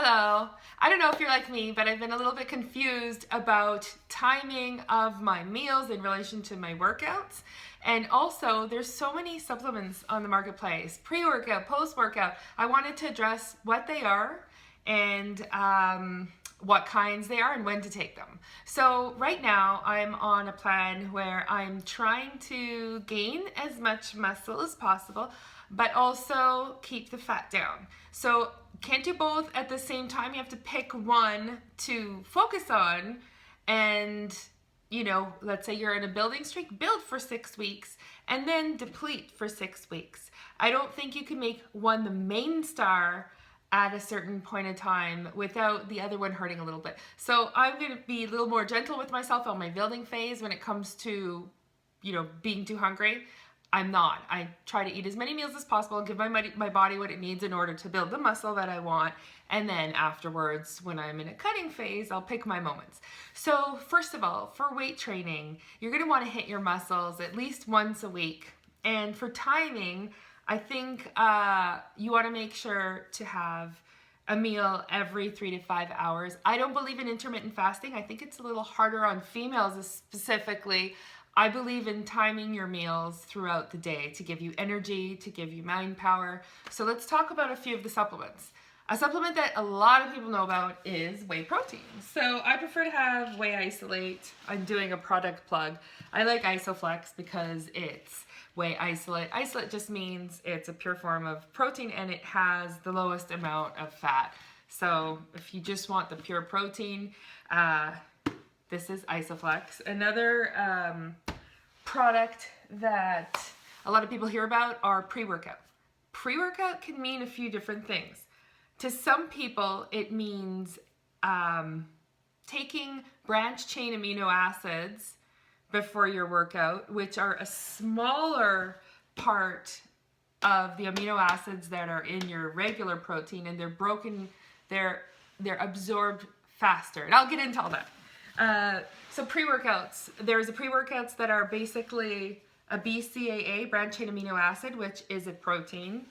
Hello. I don't know if you're like me, but I've been a little bit confused about timing of my meals in relation to my workouts. And also, there's so many supplements on the marketplace, pre-workout, post-workout. I wanted to address what they are and what kinds they are and when to take them. So right now, I'm on a plan where I'm trying to gain as much muscle as possible, but also keep the fat down. So can't do both at the same time. You have to pick one to focus on. And, let's say you're in a building streak, build for 6 weeks and then deplete for 6 weeks. I don't think you can make one the main star at a certain point in time without the other one hurting a little bit. So I'm going to be a little more gentle with myself on my building phase when it comes to, being too hungry. I'm not. I try to eat as many meals as possible and give my body what it needs in order to build the muscle that I want. And then afterwards, when I'm in a cutting phase, I'll pick my moments. So first of all, for weight training, you're going to want to hit your muscles at least once a week. And for timing, I think you want to make sure to have a meal every 3 to 5 hours. I don't believe in intermittent fasting. I think it's a little harder on females specifically. I believe in timing your meals throughout the day to give you energy, to give you mind power. So let's talk about a few of the supplements. A supplement that a lot of people know about is whey protein. So I prefer to have Whey Isolate. I'm doing a product plug. I like Isoflex because it's Whey Isolate. Isolate just means it's a pure form of protein and it has the lowest amount of fat. So if you just want the pure protein, this is Isoflex. Another product that a lot of people hear about are pre-workout. Pre-workout can mean a few different things. To some people, it means taking branched-chain amino acids before your workout, which are a smaller part of the amino acids that are in your regular protein, and they're absorbed faster. And I'll get into all that. So pre-workouts, there's a pre-workouts that are basically a BCAA, branched chain amino acid, which is a protein.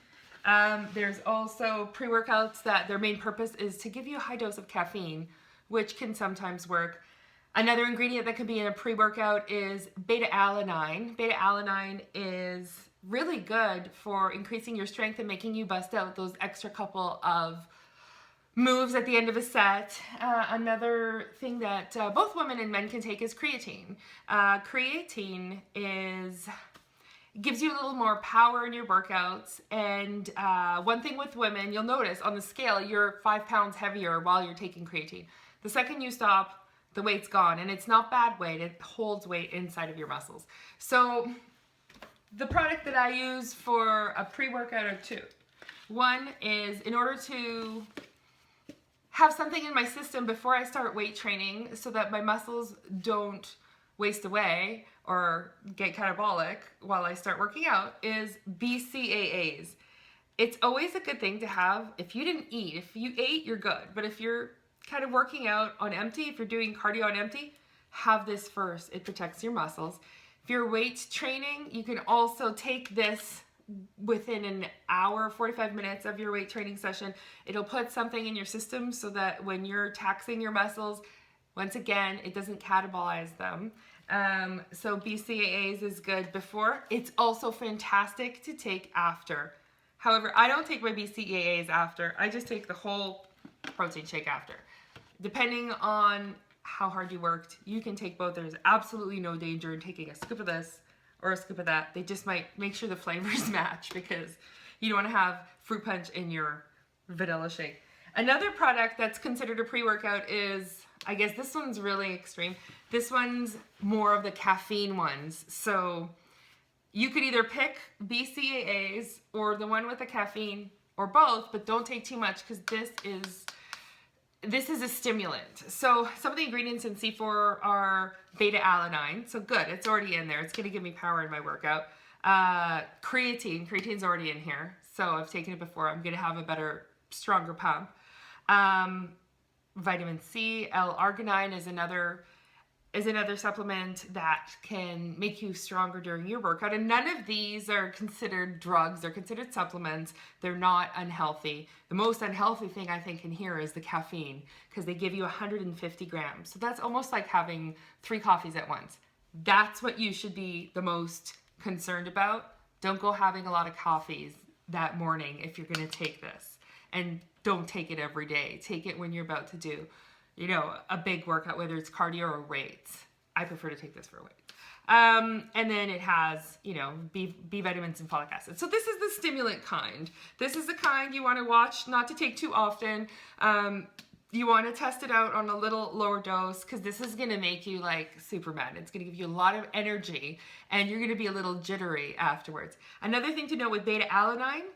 There's also pre-workouts that their main purpose is to give you a high dose of caffeine, which can sometimes work. Another ingredient that can be in a pre-workout is Beta-Alanine. Beta-Alanine is really good for increasing your strength and making you bust out those extra couple of moves at the end of a set. Another thing that both women and men can take is creatine. Creatine gives you a little more power in your workouts. And one thing with women, you'll notice on the scale, you're 5 pounds heavier while you're taking creatine. The second you stop, the weight's gone. And it's not bad weight. It holds weight inside of your muscles. So the product that I use for a pre-workout are two. One is in order to have something in my system before I start weight training so that my muscles don't waste away or get catabolic while I start working out is BCAAs. It's always a good thing to have if you didn't eat. If you ate, you're good. But if you're kind of working out on empty, if you're doing cardio on empty, have this first. It protects your muscles. If you're weight training, you can also take this within an hour, 45 minutes of your weight training session. It'll put something in your system so that when you're taxing your muscles, once again, it doesn't catabolize them. So BCAAs is good before. It's also fantastic to take after. However, I don't take my BCAAs after. I just take the whole protein shake after. Depending on how hard you worked, you can take both. There's absolutely no danger in taking a scoop of this or a scoop of that. They just might make sure the flavors match because you don't want to have fruit punch in your vanilla shake. Another product that's considered a pre-workout is, I guess this one's really extreme. This one's more of the caffeine ones. So you could either pick BCAAs or the one with the caffeine or both, but don't take too much because this is a stimulant. So some of the ingredients in C4 are Beta-Alanine. So good, it's already in there. It's gonna give me power in my workout. Creatine's already in here. So I've taken it before. I'm gonna have a better, stronger pump. Vitamin C, L-Arginine is another is another supplement that can make you stronger during your workout. And none of these are considered drugs. They're considered supplements. They're not unhealthy. The most unhealthy thing I think in here is the caffeine, because they give you 150 grams. So that's almost like having 3 coffees at once. That's what you should be the most concerned about. Don't go having a lot of coffees that morning if you're going to take this. And don't take it every day. Take it when you're about to do, you know, a big workout, whether it's cardio or weights. I prefer to take this for weights. And then it has, you know, B vitamins and folic acid. So this is the stimulant kind. This is the kind you want to watch not to take too often. You want to test it out on a little lower dose, because this is going to make you like Superman. It's going to give you a lot of energy, and you're going to be a little jittery afterwards. Another thing to know with Beta-Alanine,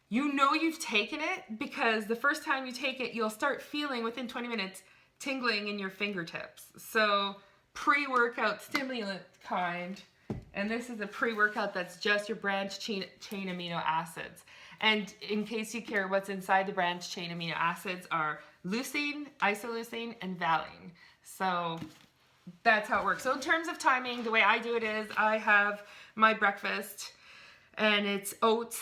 you know you've taken it because the first time you take it, you'll start feeling within 20 minutes tingling in your fingertips. So pre-workout stimulant kind, and this is a pre-workout that's just your branched chain amino acids. And in case you care, what's inside the branched chain amino acids are leucine, isoleucine, and valine. So that's how it works. So in terms of timing, the way I do it is I have my breakfast, and it's oats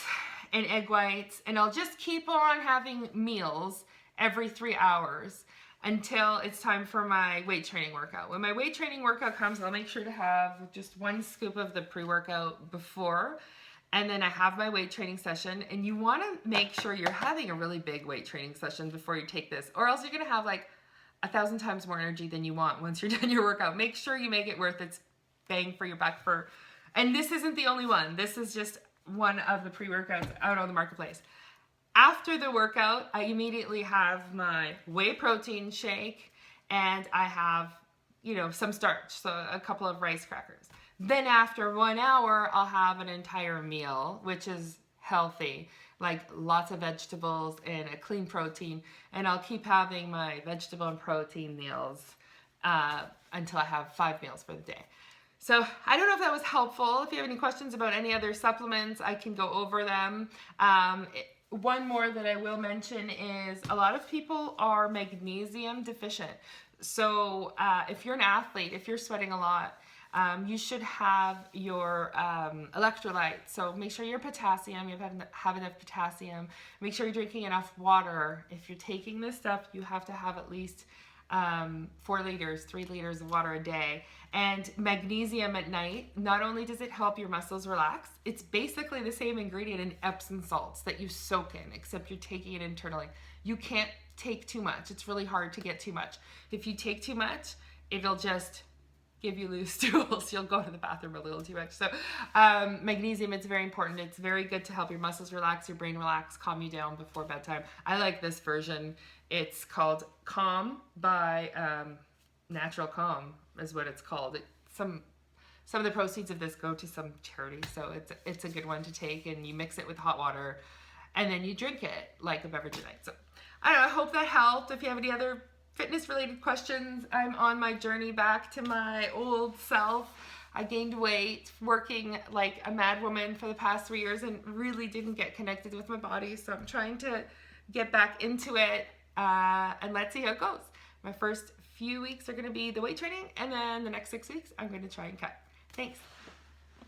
and egg whites, and I'll just keep on having meals every 3 hours until it's time for my weight training workout. When my weight training workout comes, I'll make sure to have just 1 scoop of the pre-workout before, and then I have my weight training session. And you want to make sure you're having a really big weight training session before you take this, or else you're going to have like 1,000 times more energy than you want once you're done your workout. Make sure you make it worth its bang for your buck. And this isn't the only one. This is just one of the pre-workouts out on the marketplace. After the workout, I immediately have my whey protein shake, and I have, you know, some starch, so a couple of rice crackers. Then after 1 hour, I'll have an entire meal, which is healthy, like lots of vegetables and a clean protein. And I'll keep having my vegetable and protein meals until I have 5 meals for the day. So I don't know if that was helpful. If you have any questions about any other supplements, I can go over them. One more that I will mention is a lot of people are magnesium deficient. So if you're an athlete, if you're sweating a lot, you should have your electrolytes. So make sure your potassium, you have enough potassium. Make sure you're drinking enough water. If you're taking this stuff, you have to have at least 4 liters, 3 liters of water a day. And magnesium at night, not only does it help your muscles relax, it's basically the same ingredient in Epsom salts that you soak in, except you're taking it internally. You can't take too much. It's really hard to get too much. If you take too much, it'll just give you loose stools. You'll go to the bathroom a little too much. So magnesium, it's very important. It's very good to help your muscles relax, your brain relax, calm you down before bedtime. I like this version. It's called Calm by Natural Calm is what it's called. Some of the proceeds of this go to some charity, so it's a good one to take, and you mix it with hot water, and then you drink it like a beverage at night. So I don't know, I hope that helped. If you have any other fitness related questions, I'm on my journey back to my old self. I gained weight working like a mad woman for the past 3 years and really didn't get connected with my body, so I'm trying to get back into it, and let's see how it goes. My first few weeks are going to be the weight training, and then the next 6 weeks I'm going to try and cut. Thanks.